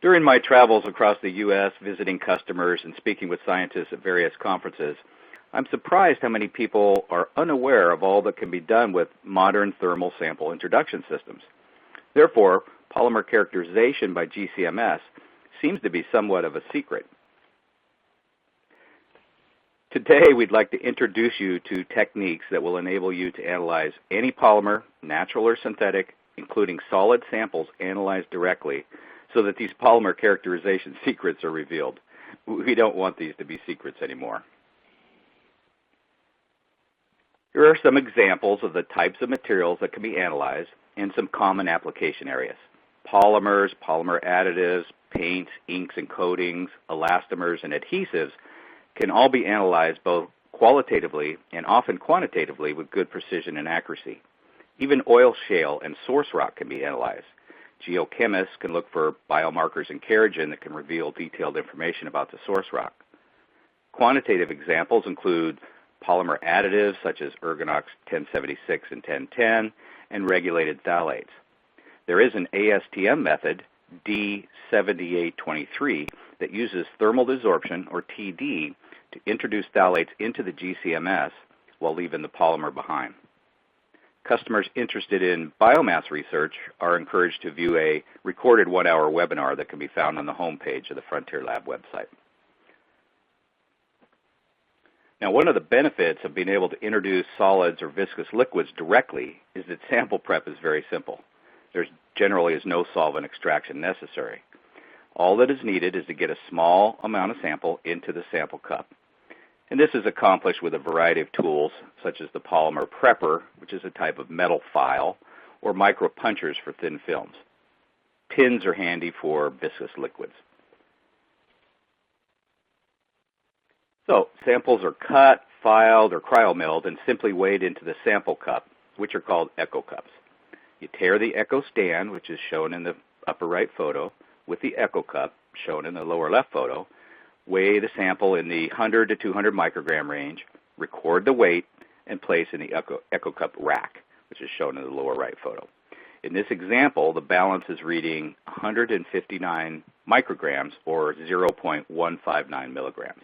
During my travels across the U.S., visiting customers and speaking with scientists at various conferences, I'm surprised how many people are unaware of all that can be done with modern thermal sample introduction systems. Therefore, polymer characterization by GCMS seems to be somewhat of a secret. Today, we'd like to introduce you to techniques that will enable you to analyze any polymer, natural or synthetic, including solid samples analyzed directly, so that these polymer characterization secrets are revealed. We don't want these to be secrets anymore. Here are some examples of the types of materials that can be analyzed and some common application areas. Polymers, polymer additives, paints, inks and coatings, elastomers, and adhesives can all be analyzed both qualitatively and often quantitatively with good precision and accuracy. Even oil shale and source rock can be analyzed. Geochemists can look for biomarkers in kerogen that can reveal detailed information about the source rock. Quantitative examples include polymer additives such as Ergonox 1076 and 1010 and regulated phthalates. There is an ASTM method, D7823, that uses thermal desorption, or TD, to introduce phthalates into the GCMS while leaving the polymer behind. Customers interested in biomass research are encouraged to view a recorded one-hour webinar that can be found on the homepage of the Frontier Lab website. Now, one of the benefits of being able to introduce solids or viscous liquids directly is that sample prep is very simple. There generally is no solvent extraction necessary. All that is needed is to get a small amount of sample into the sample cup. And this is accomplished with a variety of tools, such as the polymer prepper, which is a type of metal file, or micro punchers for thin films. Pins are handy for viscous liquids. So, samples are cut, filed, or cryomilled and simply weighed into the sample cup, which are called echo cups. You tear the echo stand, which is shown in the upper right photo, with the echo cup, shown in the lower left photo, weigh the sample in the 100 to 200 microgram range, record the weight, and place in the echo cup rack, which is shown in the lower right photo. In this example, the balance is reading 159 micrograms, or 0.159 milligrams.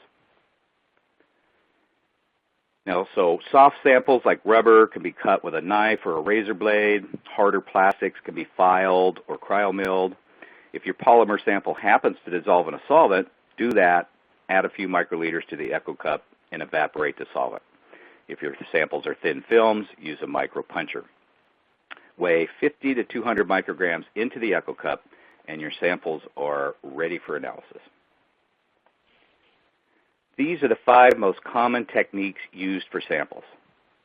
Now, so soft samples like rubber can be cut with a knife or a razor blade. Harder plastics can be filed or cryomilled. If your polymer sample happens to dissolve in a solvent, do that, add a few microliters to the echo cup, and evaporate the solvent. If your samples are thin films, use a micro puncher. Weigh 50 to 200 micrograms into the echo cup, and your samples are ready for analysis. These are the 5 most common techniques used for samples.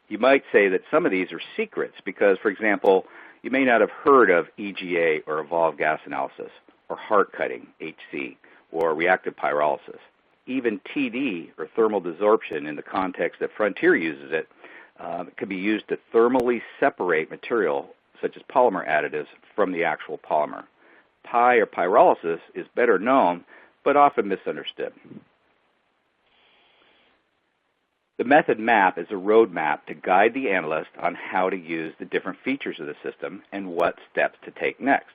You might say that some of these are secrets because, for example, you may not have heard of EGA, or evolved gas analysis, or heart cutting, HC, or reactive pyrolysis. Even TD, or thermal desorption, in the context that Frontier uses it, can be used to thermally separate material, such as polymer additives, from the actual polymer. Pi, or pyrolysis, is better known, but often misunderstood. The method map is a roadmap to guide the analyst on how to use the different features of the system and what steps to take next.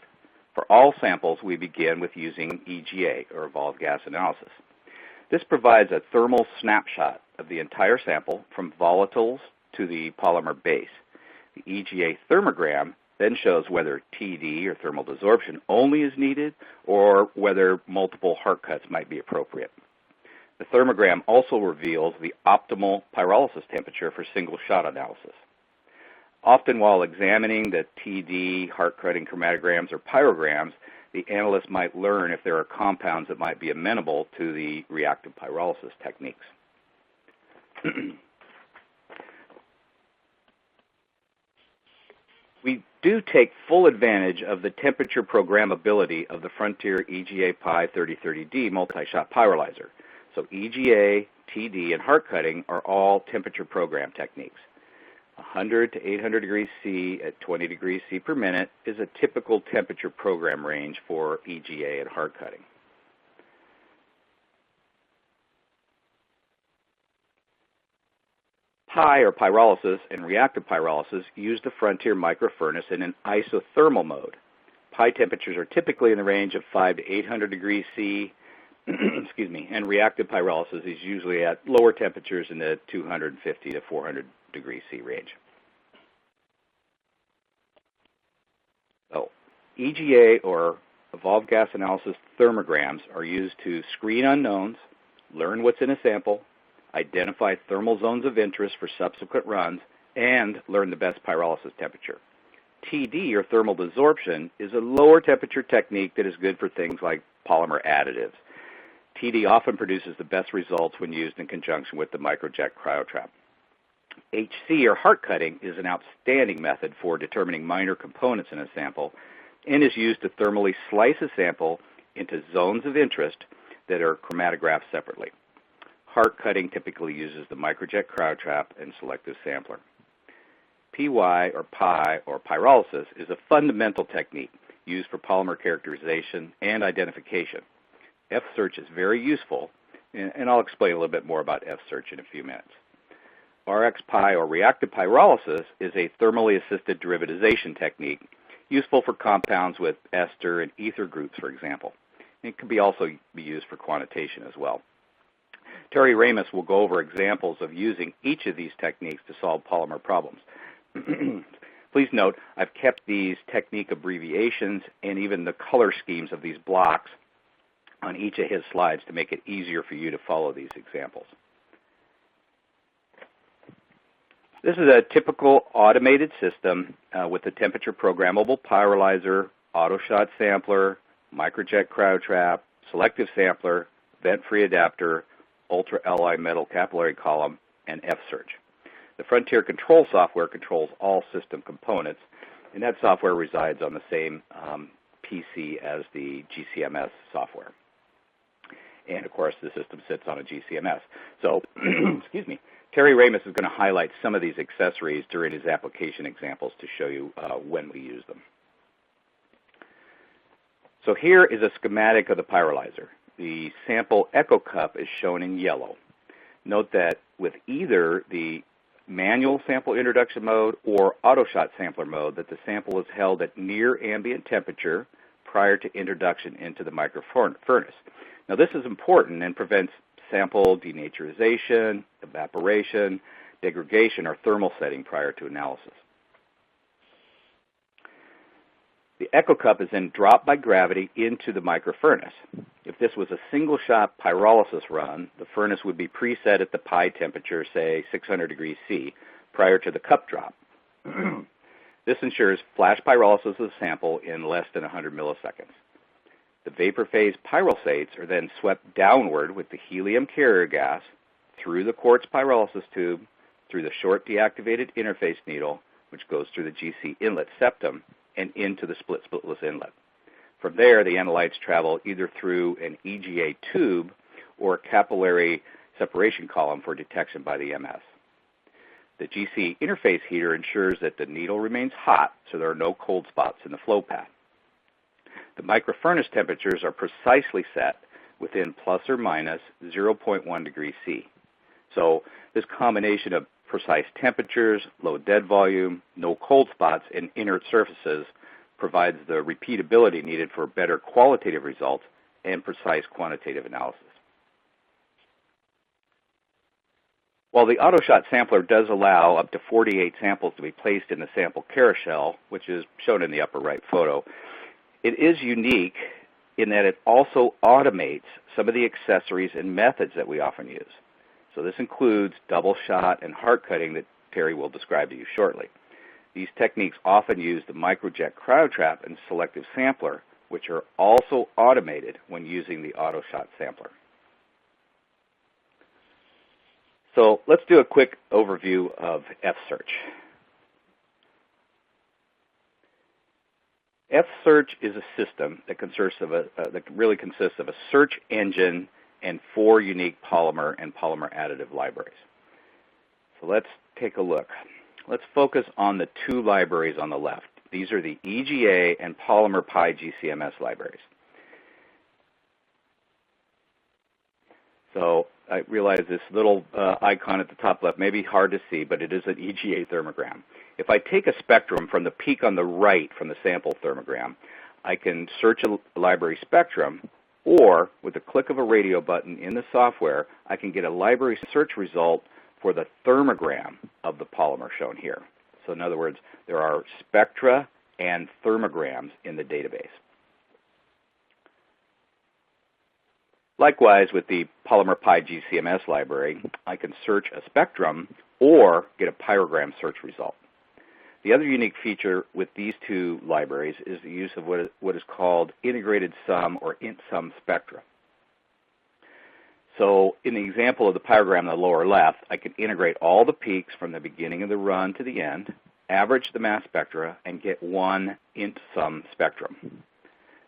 For all samples, we begin with using EGA, or evolved gas analysis. This provides a thermal snapshot of the entire sample from volatiles to the polymer base. The EGA thermogram then shows whether TD, or thermal desorption, only is needed or whether multiple heart cuts might be appropriate. The thermogram also reveals the optimal pyrolysis temperature for single-shot analysis. Often while examining the TD, heart-cutting chromatograms, or pyrograms, the analyst might learn if there are compounds that might be amenable to the reactive pyrolysis techniques. We do take full advantage of the temperature programmability of the Frontier EGA Pi 3030D multi-shot pyrolyzer. So EGA, TD, and heart cutting are all temperature program techniques. 100 to 800 degrees C at 20 degrees C per minute is a typical temperature program range for EGA and heart cutting. Pi, or pyrolysis, and reactive pyrolysis use the Frontier microfurnace in an isothermal mode. Pi temperatures are typically in the range of 500 to 800 degrees C, excuse me, and reactive pyrolysis is usually at lower temperatures in the 250 to 400 degrees C range. So, EGA, or Evolved Gas Analysis thermograms, are used to screen unknowns, learn what's in a sample, identify thermal zones of interest for subsequent runs, and learn the best pyrolysis temperature. TD, or thermal desorption, is a lower temperature technique that is good for things like polymer additives. TD often produces the best results when used in conjunction with the microjet cryotrap. HC, or heart cutting, is an outstanding method for determining minor components in a sample and is used to thermally slice a sample into zones of interest that are chromatographed separately. Heart cutting typically uses the microjet cryotrap and selective sampler. PY, or Pi, or pyrolysis, is a fundamental technique used for polymer characterization and identification. F-search is very useful, and I'll explain a little bit more about F-search in a few minutes. RX-Pi, or reactive pyrolysis, is a thermally assisted derivatization technique useful for compounds with ester and ether groups, for example. It can also be used for quantitation as well. Terry Ramus will go over examples of using each of these techniques to solve polymer problems. Please note, I've kept these technique abbreviations and even the color schemes of these blocks on each of his slides to make it easier for you to follow these examples. This is a typical automated system with a temperature programmable pyrolyzer, auto shot sampler, microjet cryotrap, selective sampler, vent-free adapter, ultra-alloy metal capillary column, and F-search. The Frontier control software controls all system components, and that software resides on the same PC as the GCMS software. And of course, the system sits on a GCMS. So, excuse me, Terry Ramus is going to highlight some of these accessories during his application examples to show you when we use them. So here is a schematic of the pyrolyzer. The sample echo cup is shown in yellow. Note that with either the manual sample introduction mode or auto shot sampler mode, that the sample is held at near ambient temperature prior to introduction into the microfurnace. Now this is important and prevents sample denaturization, evaporation, degradation, or thermal setting prior to analysis. The echo cup is then dropped by gravity into the microfurnace. If this was a single-shot pyrolysis run, the furnace would be preset at the Pi temperature, say 600 degrees C, prior to the cup drop. This ensures flash pyrolysis of the sample in less than 100 milliseconds. The vapor phase pyrolysates are then swept downward with the helium carrier gas through the quartz pyrolysis tube, through the short deactivated interface needle, which goes through the GC inlet septum, and into the splitless inlet. From there, the analytes travel either through an EGA tube or a capillary separation column for detection by the MS. The GC interface heater ensures that the needle remains hot, so there are no cold spots in the flow path. The microfurnace temperatures are precisely set within plus or minus 0.1 degrees C. So this combination of precise temperatures, low dead volume, no cold spots, and inert surfaces provides the repeatability needed for better qualitative results and precise quantitative analysis. While the auto-shot sampler does allow up to 48 samples to be placed in the sample carousel, which is shown in the upper right photo, it is unique in that it also automates some of the accessories and methods that we often use. So this includes double shot and heart cutting that Terry will describe to you shortly. These techniques often use the microjet cryotrap and selective sampler, which are also automated when using the auto shot sampler. So let's do a quick overview of F-search. F-search is a system that really consists of a search engine and 4 unique polymer and polymer additive libraries. So let's take a look. Let's focus on the 2 libraries on the left. These are the EGA and Polymer Pi GCMS libraries. So I realize this little icon at the top left may be hard to see, but it is an EGA thermogram. If I take a spectrum from the peak on the right from the sample thermogram, I can search a library spectrum, or with a click of a radio button in the software, I can get a library search result for the thermogram of the polymer shown here. So in other words, there are spectra and thermograms in the database. Likewise, with the Polymer PyGCMS library, I can search a spectrum or get a pyrogram search result. The other unique feature with these two libraries is the use of what is called integrated sum or int-sum spectra. So in the example of the pyrogram in the lower left, I can integrate all the peaks from the beginning of the run to the end, average the mass spectra, and get one int-sum spectrum.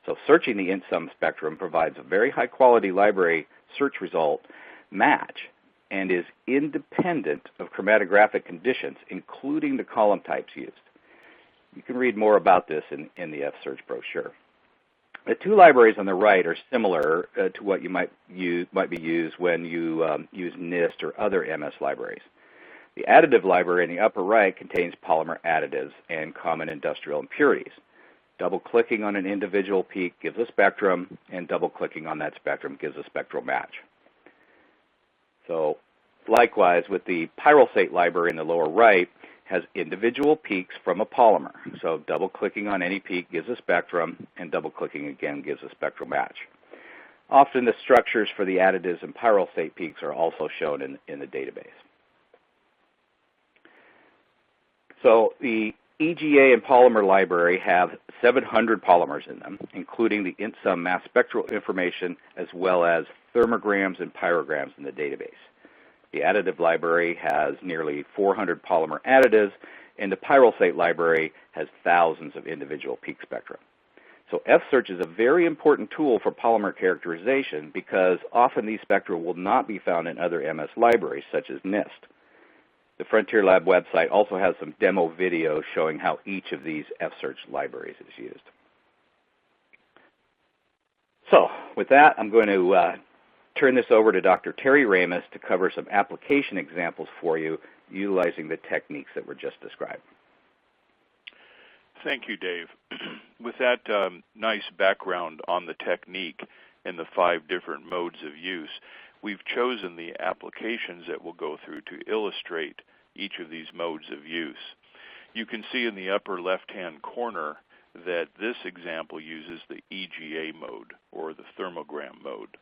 So searching the int-sum spectrum provides a very high-quality library search result match and is independent of chromatographic conditions, including the column types used. You can read more about this in the F-Search brochure. The two libraries on the right are similar to what you might be used when you use NIST or other MS libraries. The additive library in the upper right contains polymer additives and common industrial impurities. Double-clicking on an individual peak gives a spectrum, and double-clicking on that spectrum gives a spectral match. So likewise, with the pyrylate library in the lower right, has individual peaks from a polymer. So double-clicking on any peak gives a spectrum, and double-clicking again gives a spectral match. Often the structures for the additives and pyrylate peaks are also shown in the database. So the EGA and Polymer library have 700 polymers in them, including the int-sum mass spectral information as well as thermograms and pyrograms in the database. The additive library has nearly 400 polymer additives, and the pyrylate library has thousands of individual peak spectra. So F-Search is a very important tool for polymer characterization because often these spectra will not be found in other MS libraries such as NIST. The Frontier Lab website also has some demo videos showing how each of these F-Search libraries is used. So with that, I'm going to turn this over to Dr. Terry Ramus to cover some application examples for you utilizing the techniques that were just described. Thank you, Dave. With that nice background on the technique and the 5 different modes of use, we've chosen the applications that we'll go through to illustrate each of these modes of use. You can see in the upper left-hand corner that this example uses the EGA mode, or the thermogram mode.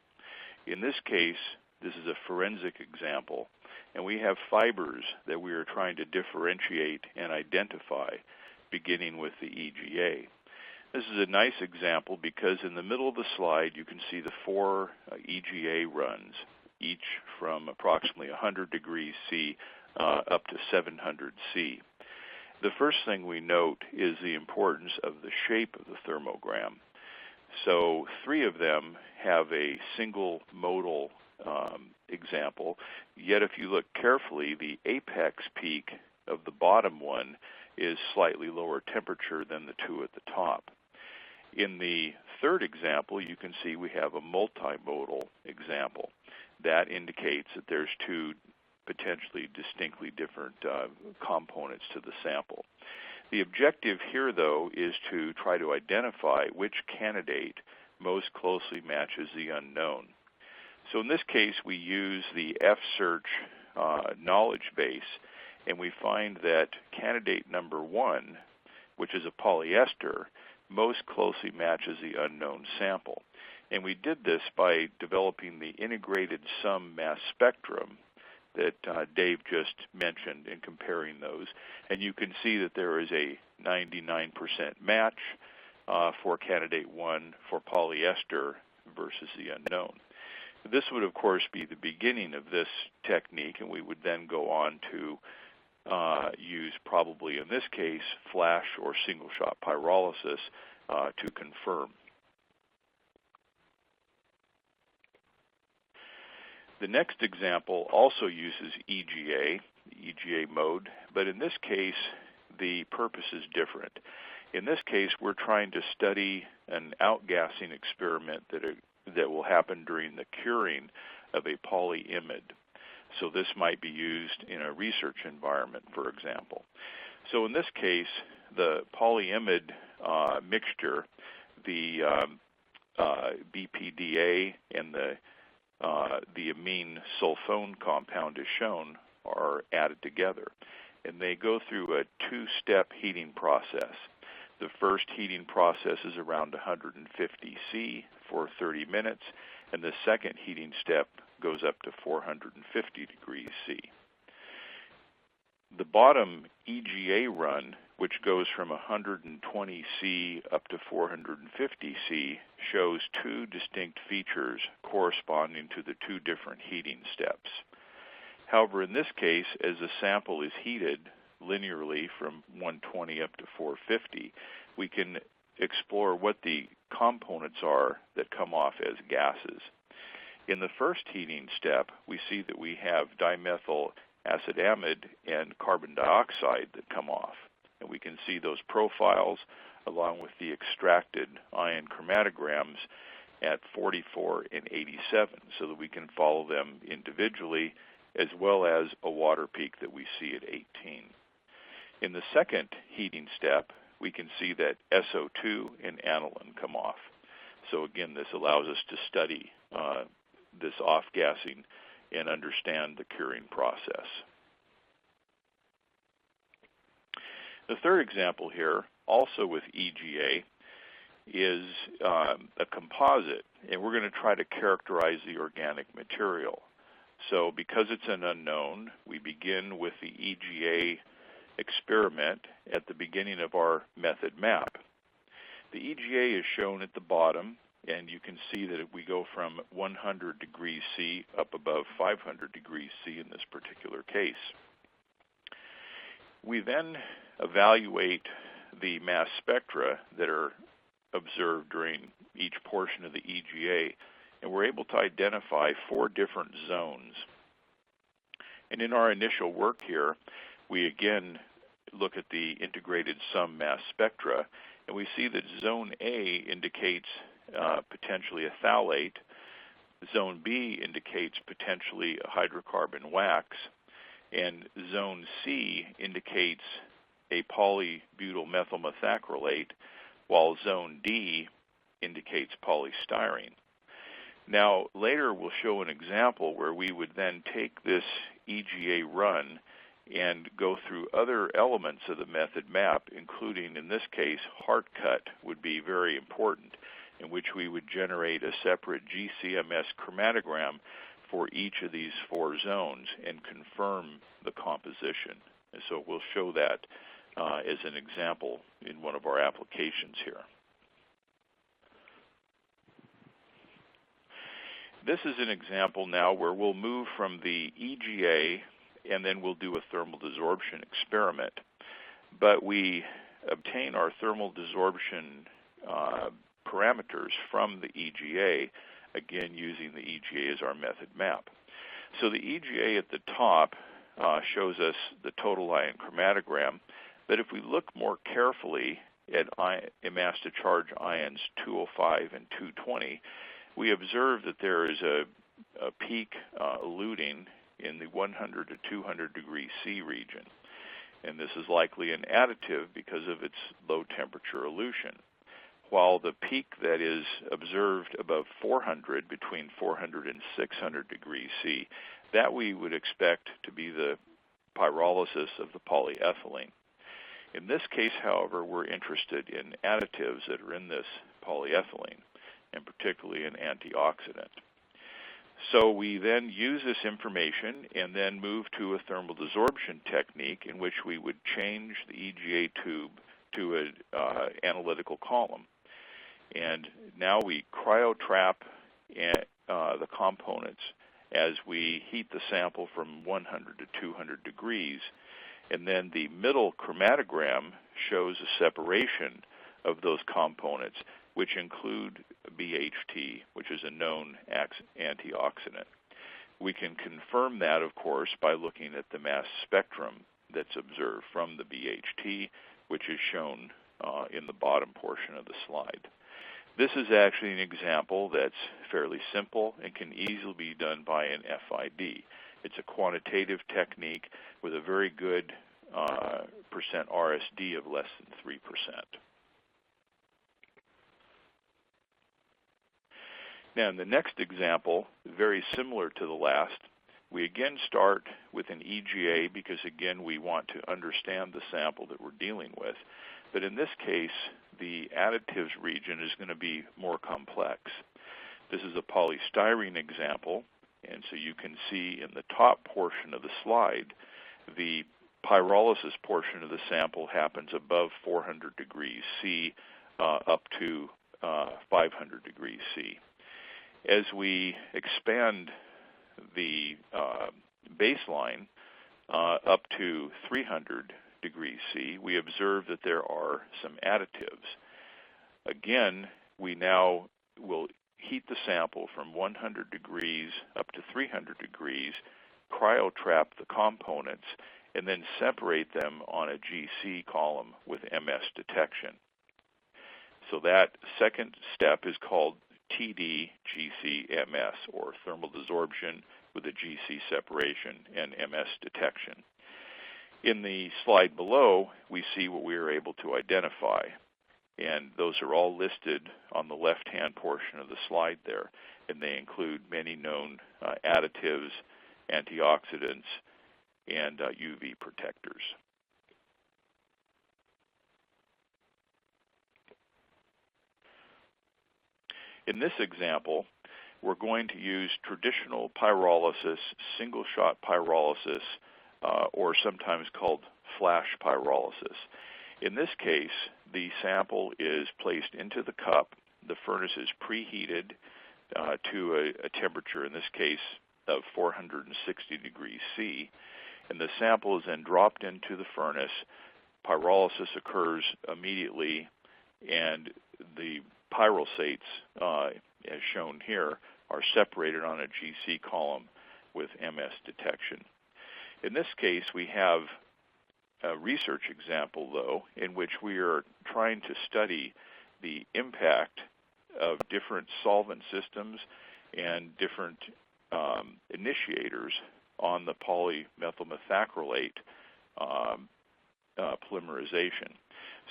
In this case, this is a forensic example, and we have fibers that we are trying to differentiate and identify, beginning with the EGA. This is a nice example because in the middle of the slide you can see the 4 EGA runs, each from approximately 100 degrees C up to 700 C. The first thing we note is the importance of the shape of the thermogram. So 3 of them have a single modal example, yet if you look carefully, the apex peak of the bottom one is slightly lower temperature than the 2 at the top. In the third example, you can see we have a multimodal example. That indicates that there's 2 potentially distinctly different components to the sample. The objective here, though, is to try to identify which candidate most closely matches the unknown. So in this case, we use the F-Search knowledge base, and we find that candidate number 1, which is a polyester, most closely matches the unknown sample. And we did this by developing the integrated sum mass spectrum that Dave just mentioned and comparing those. And you can see that there is a 99% match for candidate 1 for polyester versus the unknown. This would, of course, be the beginning of this technique, and we would then go on to use, probably in this case, flash or single-shot pyrolysis to confirm. The next example also uses EGA, the EGA mode, but in this case, the purpose is different. In this case, we're trying to study an outgassing experiment that will happen during the curing of a polyimide. So this might be used in a research environment, for example. So in this case, the polyimide mixture the BPDA and the amine sulfone compound is shown are added together. And they go through a two-step heating process. The first heating process is around 150 C for 30 minutes, and the second heating step goes up to 450 degrees C. The bottom EGA run, which goes from 120 C up to 450 C, shows two distinct features corresponding to the two different heating steps. However, in this case, as the sample is heated linearly from 120 up to 450, we can explore what the components are that come off as gases. In the first heating step, we see that we have dimethyl acetamide and carbon dioxide that come off. And we can see those profiles along with the extracted ion chromatograms at 44 and 87 so that we can follow them individually, as well as a water peak that we see at 18. In the second heating step, we can see that SO2 and aniline come off. So again, this allows us to study this off-gassing and understand the curing process. The third example here, also with EGA, is a composite, and we're going to try to characterize the organic material. So because it's an unknown, we begin with the EGA experiment at the beginning of our method map. The EGA is shown at the bottom, and you can see that we go from 100 degrees C up above 500 degrees C in this particular case. We then evaluate the mass spectra that are observed during each portion of the EGA, and we're able to identify 4 different zones. And in our initial work here, we again look at the integrated sum mass spectra, and we see that zone A indicates potentially a phthalate, zone B indicates potentially a hydrocarbon wax, and zone C indicates a polybutyl methyl methacrylate, while zone D indicates polystyrene. Now, later we'll show an example where we would then take this EGA run and go through other elements of the method map, including, in this case, heart cut would be very important, in which we would generate a separate GCMS chromatogram for each of these 4 zones and confirm the composition. And so we'll show that as an example in one of our applications here. This is an example now where we'll move from the EGA and then we'll do a thermal desorption experiment. But we obtain our thermal desorption parameters from the EGA, again using the EGA as our method map. So the EGA at the top shows us the total ion chromatogram, but if we look more carefully at mass to charge ions 205 and 220, we observe that there is a peak eluting in the 100 to 200 degree C region. And this is likely an additive because of its low temperature elution. While the peak that is observed above 400, between 400 and 600 degrees C, that we would expect to be the pyrolysis of the polyethylene. In this case, however, we're interested in additives that are in this polyethylene, and particularly an antioxidant. So we then use this information and then move to a thermal desorption technique in which we would change the EGA tube to an analytical column. And now we cryotrap the components as we heat the sample from 100 to 200 degrees. And then the middle chromatogram shows a separation of those components, which include BHT, which is a known antioxidant. We can confirm that, of course, by looking at the mass spectrum that's observed from the BHT, which is shown in the bottom portion of the slide. This is actually an example that's fairly simple and can easily be done by an FID. It's a quantitative technique with a very good percent RSD of less than 3%. Now, in the next example, very similar to the last, we again start with an EGA because, again, we want to understand the sample that we're dealing with. But in this case, the additives region is going to be more complex. This is a polystyrene example, and so you can see in the top portion of the slide, the pyrolysis portion of the sample happens above 400 degrees C up to 500 degrees C. As we expand the baseline up to 300 degrees C, we observe that there are some additives. Again, we now will heat the sample from 100 degrees up to 300 degrees, cryotrap the components, and then separate them on a GC column with MS detection. So that second step is called TD-GC-MS, or thermal desorption with a GC separation and MS detection. In the slide below, we see what we are able to identify, and those are all listed on the left-hand portion of the slide there, and they include many known additives, antioxidants, and UV protectors. In this example, we're going to use traditional pyrolysis, single-shot pyrolysis, or sometimes called flash pyrolysis. In this case, the sample is placed into the cup. The furnace is preheated to a temperature, in this case, of 460 degrees C, and the sample is then dropped into the furnace. Pyrolysis occurs immediately, and the pyrolysates, as shown here, are separated on a GC column with MS detection. In this case, we have a research example, though, in which we are trying to study the impact of different solvent systems and different initiators on the polymethylmethacrylate polymerization.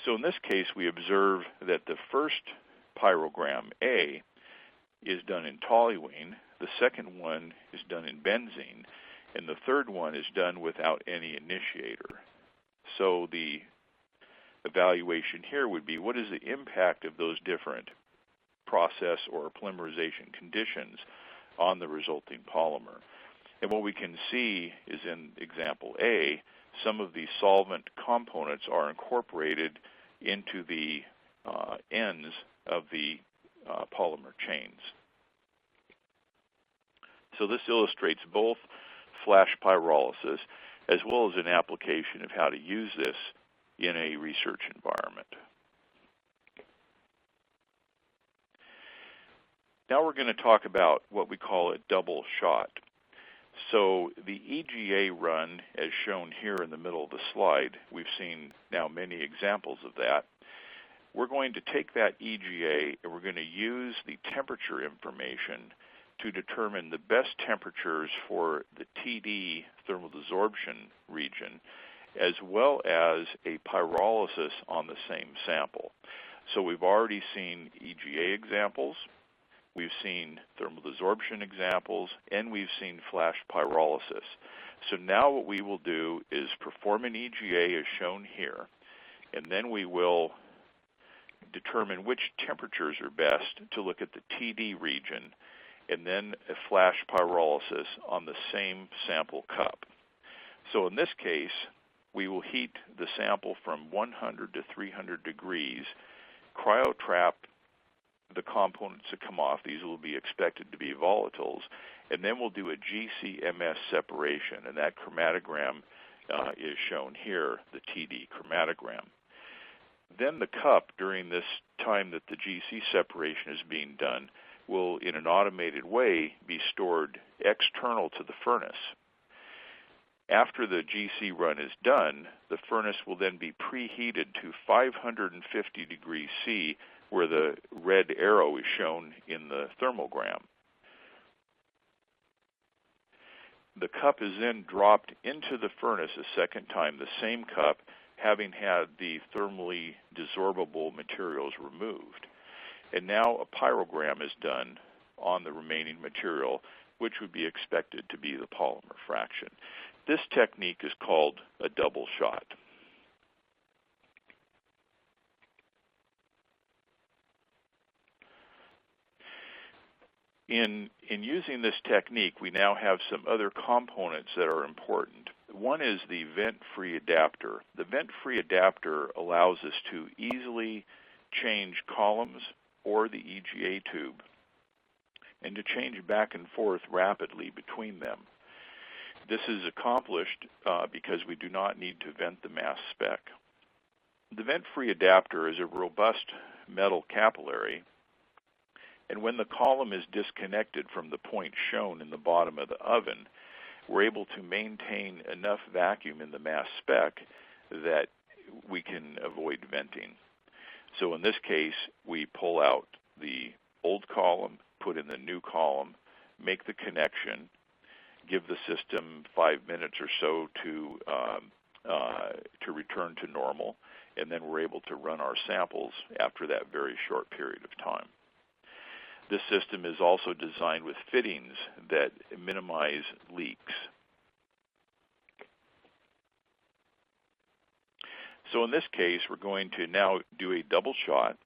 So in this case, we observe that the first pyrogram A is done in toluene, the second one is done in benzene, and the third one is done without any initiator. So the evaluation here would be, what is the impact of those different process or polymerization conditions on the resulting polymer? And what we can see is in example A, some of the solvent components are incorporated into the ends of the polymer chains. So this illustrates both flash pyrolysis as well as an application of how to use this in a research environment. Now we're going to talk about what we call a double shot. So the EGA run, as shown here in the middle of the slide, we've seen now many examples of that. We're going to take that EGA and we're going to use the temperature information to determine the best temperatures for the TD thermal desorption region, as well as a pyrolysis on the same sample. So we've already seen EGA examples, we've seen thermal desorption examples, and we've seen flash pyrolysis. So now what we will do is perform an EGA as shown here, and then we will determine which temperatures are best to look at the TD region, and then a flash pyrolysis on the same sample cup. So in this case, we will heat the sample from 100 to 300 degrees, cryotrap the components that come off. These will be expected to be volatiles, and then we'll do a GC-MS separation, and that chromatogram is shown here, the TD chromatogram. Then the cup, during this time that the GC separation is being done, will, in an automated way, be stored external to the furnace. After the GC run is done, the furnace will then be preheated to 550 degrees C, where the red arrow is shown in the thermogram. The cup is then dropped into the furnace a second time, the same cup, having had the thermally desorbable materials removed. And now a pyrogram is done on the remaining material, which would be expected to be the polymer fraction. This technique is called a double shot. In using this technique, we now have some other components that are important. One is the vent-free adapter. The vent-free adapter allows us to easily change columns or the EGA tube and to change back and forth rapidly between them. This is accomplished because we do not need to vent the mass spec. The vent-free adapter is a robust metal capillary, and when the column is disconnected from the point shown in the bottom of the oven, we're able to maintain enough vacuum in the mass spec that we can avoid venting. So in this case, we pull out the old column, put in the new column, make the connection, give the system 5 minutes or so to return to normal, and then we're able to run our samples after that very short period of time. This system is also designed with fittings that minimize leaks. So in this case, we're going to now do a double shot,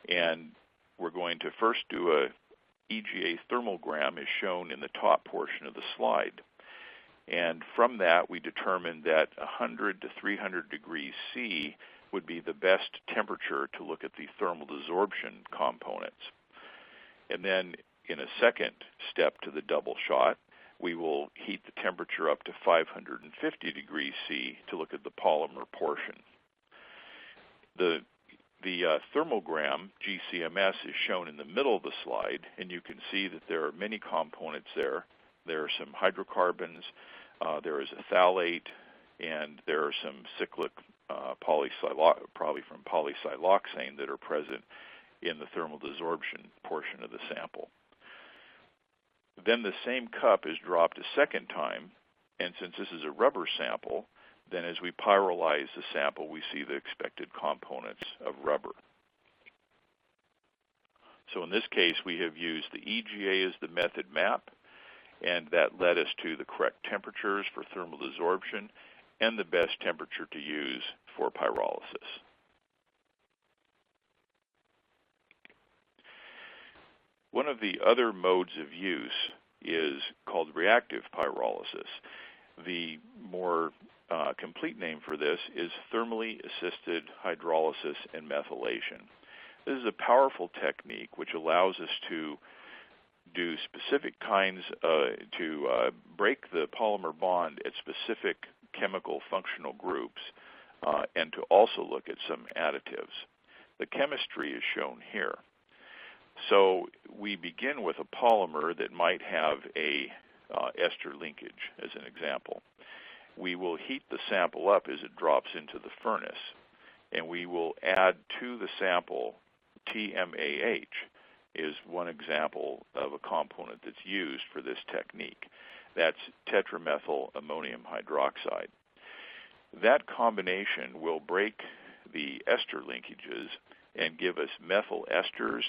and we're going to first do a EGA thermogram as shown in the top portion of the slide. And from that, we determined that 100 to 300 degrees C would be the best temperature to look at the thermal desorption components. And then in a second step to the double shot, we will heat the temperature up to 550 degrees C to look at the polymer portion. The thermogram, GCMS, is shown in the middle of the slide, and you can see that there are many components there. There are some hydrocarbons, there is a phthalate, and there are some cyclic probably from polysiloxane that are present in the thermal desorption portion of the sample. Then the same cup is dropped a second time, and since this is a rubber sample, then as we pyrolyze the sample, we see the expected components of rubber. So in this case, we have used the EGA as the method map, and that led us to the correct temperatures for thermal desorption and the best temperature to use for pyrolysis. One of the other modes of use is called reactive pyrolysis. The more complete name for this is thermally assisted hydrolysis and methylation. This is a powerful technique which allows us to do specific kinds, to break the polymer bond at specific chemical functional groups and to also look at some additives. The chemistry is shown here. So we begin with a polymer that might have a ester linkage, as an example. We will heat the sample up as it drops into the furnace, and we will add to the sample TMAH, is one example of a component that's used for this technique. That's tetramethyl ammonium hydroxide. That combination will break the ester linkages and give us methyl esters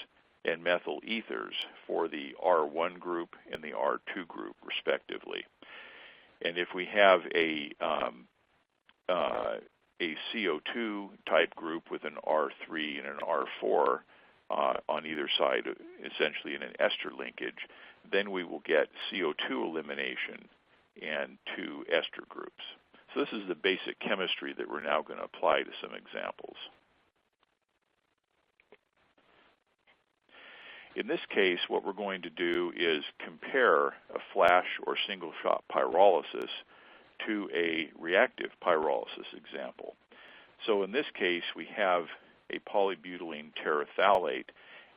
and methyl ethers for the R1 group and the R2 group, respectively. And if we have a CO2 type group with an R3 and an R4 on either side, essentially in an ester linkage, then we will get CO2 elimination and 2 ester groups. So this is the basic chemistry that we're now going to apply to some examples. In this case, what we're going to do is compare a flash or single-shot pyrolysis to a reactive pyrolysis example. So in this case, we have a polybutylene terephthalate,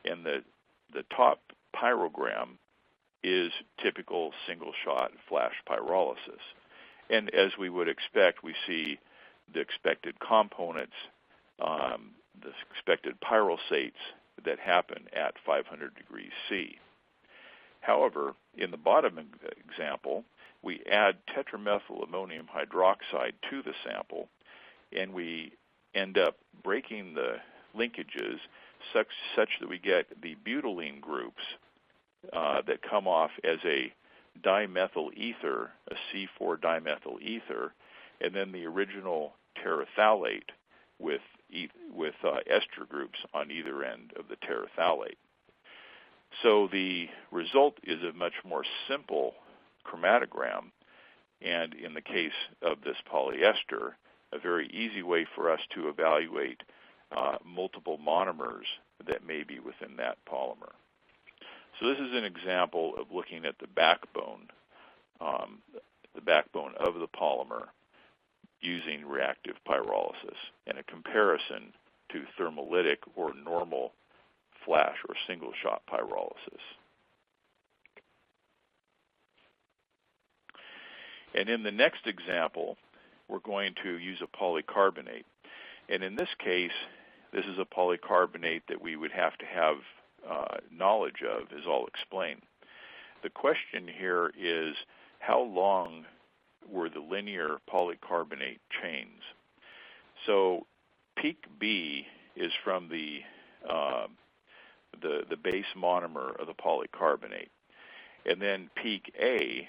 and the top pyrogram is typical single-shot flash pyrolysis. And as we would expect, we see the expected components, the expected pyrosates that happen at 500 degrees C. However, in the bottom example, we add tetramethyl ammonium hydroxide to the sample, and we end up breaking the linkages such that we get the butylene groups that come off as a dimethyl ether, a C4 dimethyl ether, and then the original terephthalate with ester groups on either end of the terephthalate. So the result is a much more simple chromatogram, and in the case of this polyester, a very easy way for us to evaluate multiple monomers that may be within that polymer. So this is an example of looking at the backbone of the polymer using reactive pyrolysis and a comparison to thermolytic or normal flash or single shot pyrolysis. And in the next example, we're going to use a polycarbonate. And in this case, this is a polycarbonate that we would have to have knowledge of, as I'll explain. The question here is, how long were the linear polycarbonate chains? So peak B is from the base monomer of the polycarbonate. And then peak A,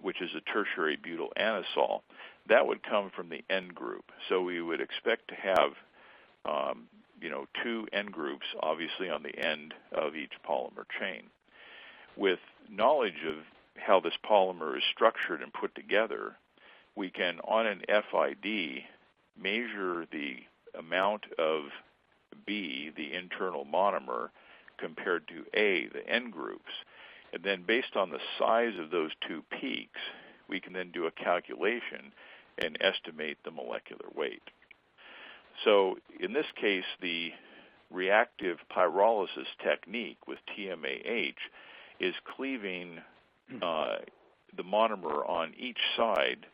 which is a tertiary butyl anisole, that would come from the end group. So we would expect to have two end groups, obviously, on the end of each polymer chain. With knowledge of how this polymer is structured and put together, we can, on an FID, measure the amount of B, the internal monomer, compared to A, the end groups. And then based on the size of those two peaks, we can then do a calculation and estimate the molecular weight. So in this case, the reactive pyrolysis technique with TMAH is cleaving the monomer on each side,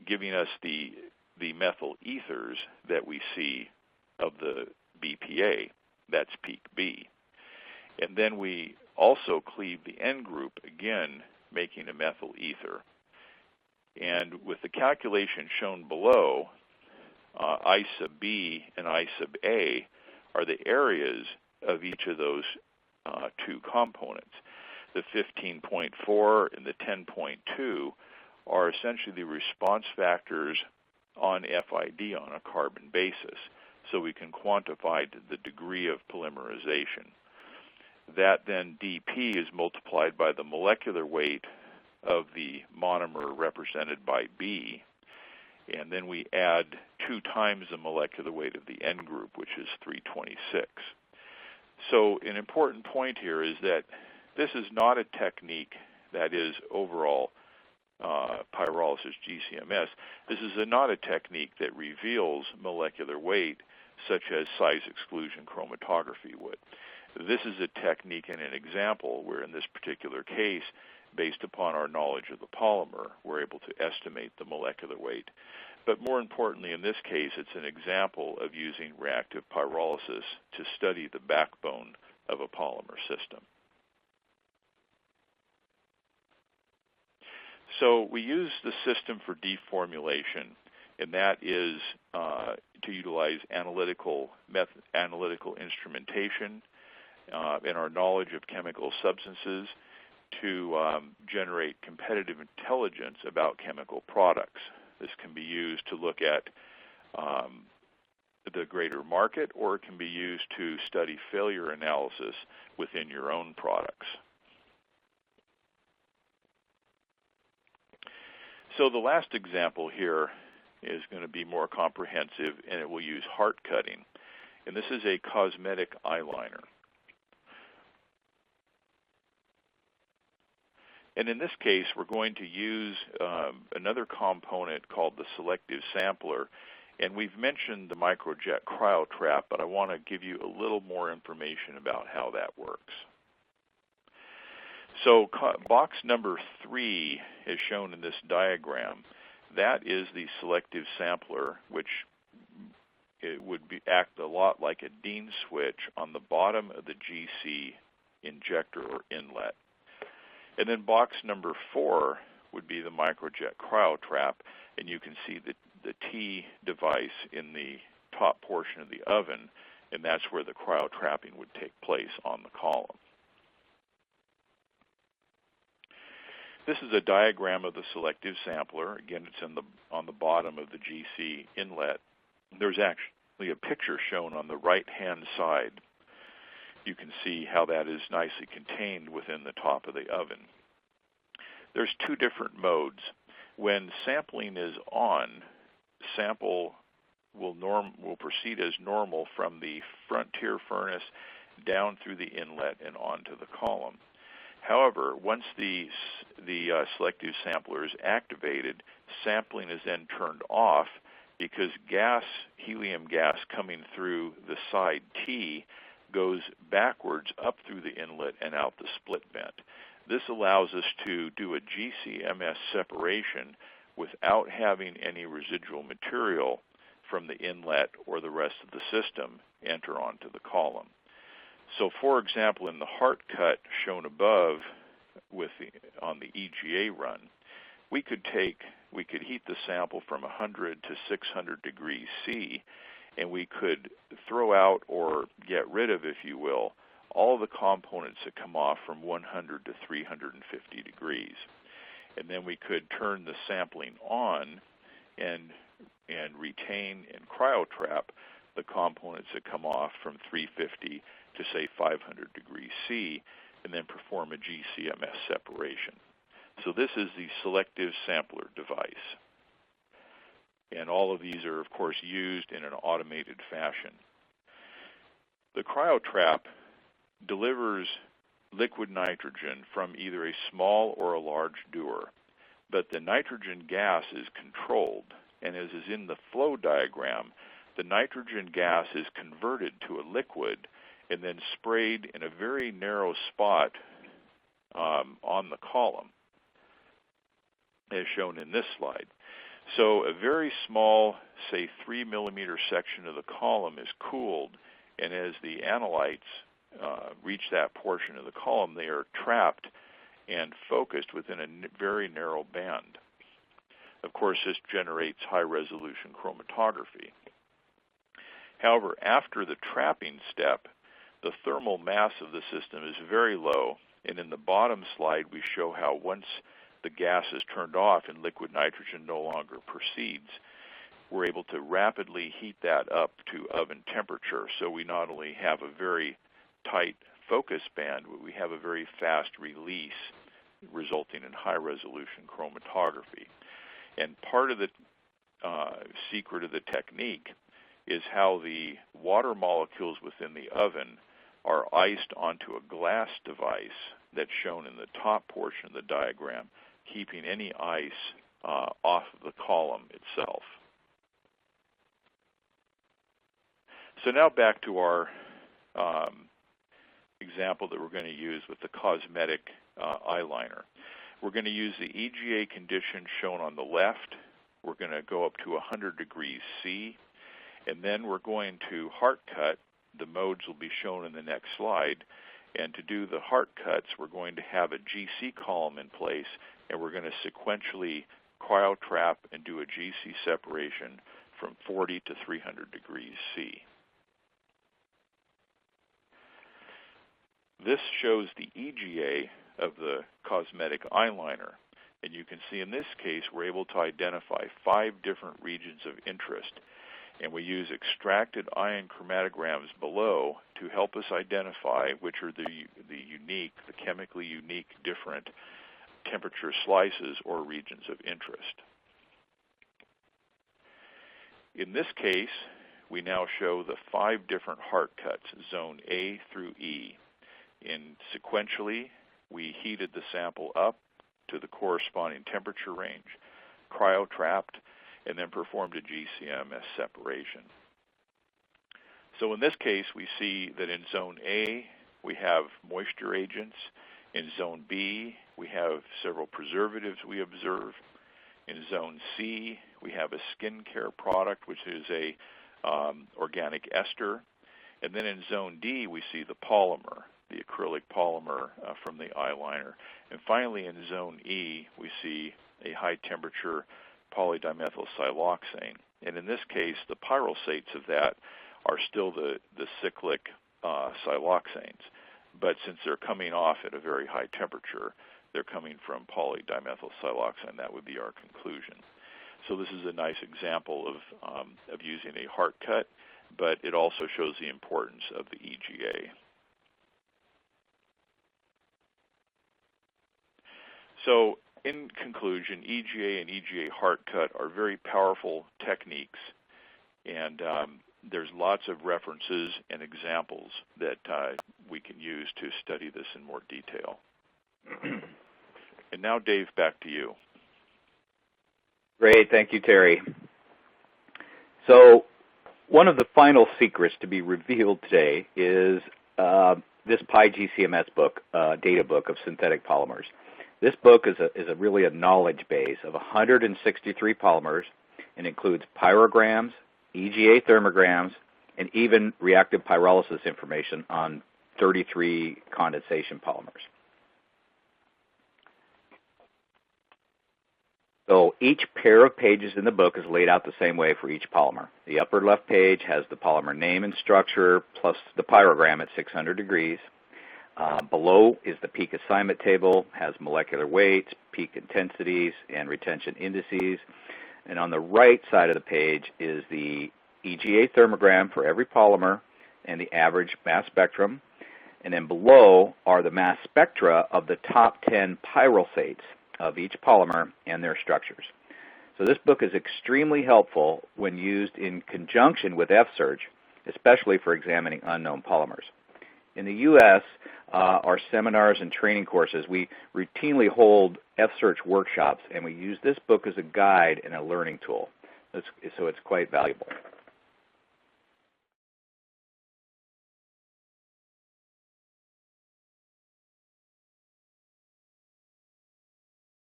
giving us the methyl ethers that we see of the BPA. That's peak B. And then we also cleave the end group, again, making a methyl ether. And with the calculation shown below, I sub B and I sub A are the areas of each of those two components. The 15.4 and the 10.2 are essentially the response factors on FID on a carbon basis, so we can quantify the degree of polymerization. That then dP is multiplied by the molecular weight of the monomer represented by B, and then we add 2 times the molecular weight of the end group, which is 326. So an important point here is that this is not a technique that is overall pyrolysis GCMS. This is not a technique that reveals molecular weight such as size exclusion chromatography would. This is a technique and an example where in this particular case, based upon our knowledge of the polymer, we're able to estimate the molecular weight. But more importantly, in this case, it's an example of using reactive pyrolysis to study the backbone of a polymer system. So we use the system for deformulation, and that is to utilize analytical instrumentation and our knowledge of chemical substances to generate competitive intelligence about chemical products. This can be used to look at the greater market, or it can be used to study failure analysis within your own products. So the last example here is going to be more comprehensive, and it will use heart cutting. And this is a cosmetic eyeliner. And in this case, we're going to use another component called the selective sampler. And we've mentioned the microjet cryotrap, but I want to give you a little more information about how that works. So box number 3 is shown in this diagram. That is the selective sampler, which it would act a lot like a Dean switch on the bottom of the GC injector or inlet. And then box number 4 would be the microjet cryotrap, and you can see the T device in the top portion of the oven, and that's where the cryotrapping would take place on the column. This is a diagram of the selective sampler. Again, it's on the bottom of the GC inlet. There's actually a picture shown on the right-hand side. You can see how that is nicely contained within the top of the oven. There's two different modes. When sampling is on, sample will proceed as normal from the Frontier furnace down through the inlet and onto the column. However, once the selective sampler is activated, sampling is then turned off because helium gas coming through the side T goes backwards up through the inlet and out the split vent. This allows us to do a GC-MS separation without having any residual material from the inlet or the rest of the system enter onto the column. So, for example, in the heart cut shown above on the EGA run, we could heat the sample from 100 to 600 degrees C, and we could throw out or get rid of, if you will, all the components that come off from 100 to 350 degrees. And then we could turn the sampling on and retain and cryotrap the components that come off from 350 to, say, 500 degrees C, and then perform a GC-MS separation. So this is the selective sampler device. And all of these are, of course, used in an automated fashion. The cryotrap delivers liquid nitrogen from either a small or a large dewar, but the nitrogen gas is controlled, and as is in the flow diagram, the nitrogen gas is converted to a liquid and then sprayed in a very narrow spot on the column, as shown in this slide. So a very small, say 3 millimeter section of the column is cooled, and as the analytes reach that portion of the column, they are trapped and focused within a very narrow band. Of course, this generates high-resolution chromatography. However, after the trapping step, the thermal mass of the system is very low, and in the bottom slide we show how once the gas is turned off and liquid nitrogen no longer proceeds, we're able to rapidly heat that up to oven temperature. So we not only have a very tight focus band, but we have a very fast release, resulting in high-resolution chromatography. And part of the secret of the technique is how the water molecules within the oven are iced onto a glass device that's shown in the top portion of the diagram, keeping any ice off of the column itself. So now back to our example that we're going to use with the cosmetic eyeliner. We're going to use the EGA condition shown on the left. We're going to go up to 100 degrees C, and then we're going to heart cut. The modes will be shown in the next slide. And to do the heart cuts, we're going to have a GC column in place, and we're going to sequentially cryotrap and do a GC separation from 40 to 300 degrees C. This shows the EGA of the cosmetic eyeliner, and you can see in this case we're able to identify 5 different regions of interest, and we use extracted ion chromatograms below to help us identify which are the chemically unique different temperature slices or regions of interest. In this case, we now show the 5 different heart cuts, zone A through E. Sequentially, we heated the sample up to the corresponding temperature range, cryotrapped, and then performed a GC-MS separation. So in this case, we see that in zone A, we have moisture agents. In zone B, we have several preservatives we observe. In zone C, we have a skincare product, which is a organic ester. And then in zone D, we see the polymer, the acrylic polymer from the eyeliner. And finally, in zone E, we see a high-temperature polydimethyl siloxane. And in this case, the pyrolysates of that are still the cyclic siloxanes. But since they're coming off at a very high temperature, they're coming from polydimethylsiloxane. That would be our conclusion. So this is a nice example of using a heart cut, but it also shows the importance of the EGA. So in conclusion, EGA and EGA heart cut are very powerful techniques, and there's lots of references and examples that we can use to study this in more detail. And now, Dave, back to you. Great, thank you, Terry. So one of the final secrets to be revealed today is this PyGCMS book, data book of synthetic polymers. This book is really a knowledge base of 163 polymers and includes pyrograms, EGA thermograms, and even reactive pyrolysis information on 33 condensation polymers. So each pair of pages in the book is laid out the same way for each polymer. The upper left page has the polymer name and structure plus the pyrogram at 600 degrees. Below is the peak assignment table, has molecular weights, peak intensities, and retention indices. And on the right side of the page is the EGA thermogram for every polymer and the average mass spectrum. And then below are the mass spectra of the top 10 pyrolysates of each polymer and their structures. So this book is extremely helpful when used in conjunction with F-Search, especially for examining unknown polymers. In the U.S., our seminars and training courses, we routinely hold F-Search workshops, and we use this book as a guide and a learning tool. So it's quite valuable.